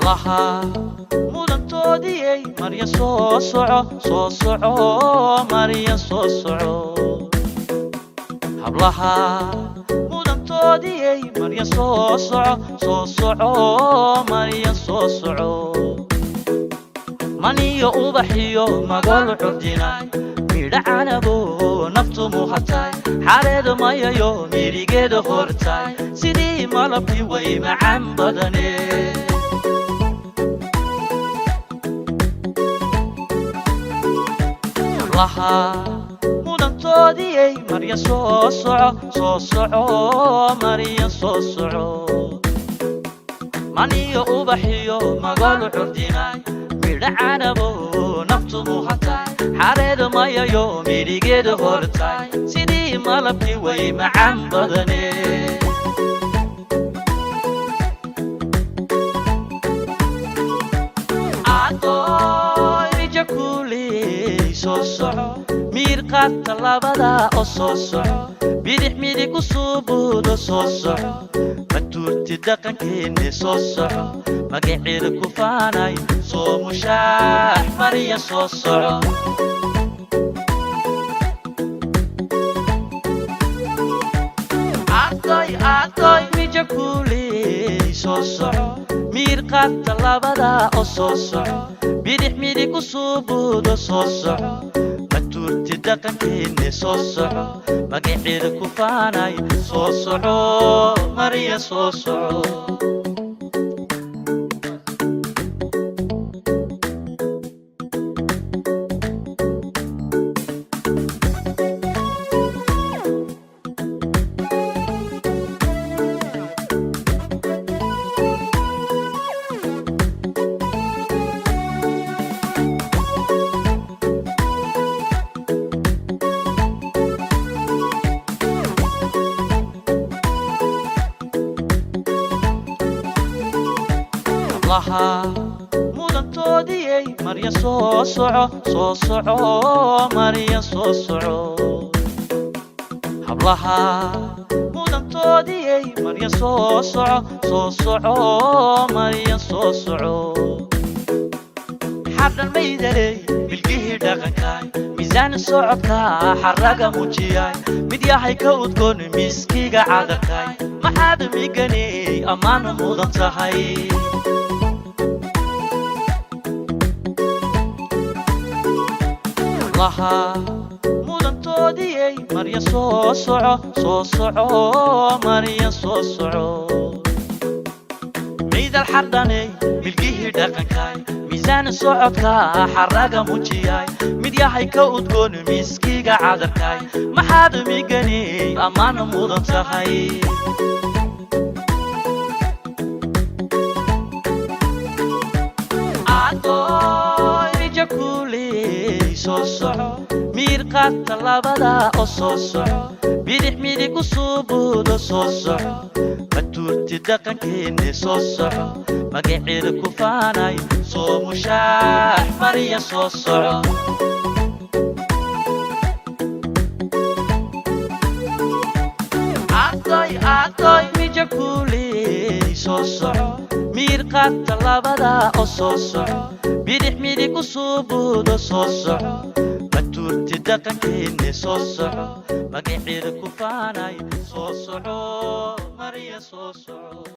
laha mudantoodii marya soo soco marya soo soco hablaha mudantoodii marya soo soco marya soo soco maniyo ubaxiyo magol curdinay midhacanabo naftu muhatay xareed mayayo mirigeeda hortay sidii malabkii way macaan badanee laha mudantoodii marya soo soco marya soo soco maniyo ubaxiyo magol curdinay midhacanabo naftu muhatay xareed mayayo mirigeeda hortay sidii malabkii way macaan badanee soo soco miirqaadka labada oo soo soco bidix midig u suubuudo soo soco matuurti dhaqankeenne soo soco magaceeda ku faanay soo mushaax marya soo soco adoy mija kuuley soo soco miirqaadka labada oo soo soco bidix midig u suubuudo soo soco matuurti dhaqankeenne soo soco magaceeda ku faanay soo soco marya soo soco laha mudantoodii marya soo soco marya soo soco hablaha mudantoodii marya soo soco marya soo soco xardan maydaley milkihii dhaqankay miisaan socodka xaraga muujiyay mid yahay ka udgoon miskiga cadarkay maxaad miganey ammaan mudan tahay laha mudantoodii marya soo soco marya soo soco miidal xardhaney milkihii dhaqankay miisaan socodka xaraga muujiyay mid yahay ka udgoon miskiga cadarkay maxaad miganey ammaan mudan tahay soo soco miirqaadka labada oo soo soco bidix midig u suubuudo soo soco matuurti dhaqankeenne soo soco magaceeda ku faanay soo mushaax marya soo soco adoy mija kuuley soo soco miirqaadka labada oo soo soco bidix midig u suubuudo soo soco matuurti dhaqankeenne soo soco magaceeda ku faanay soo soco marya soo soco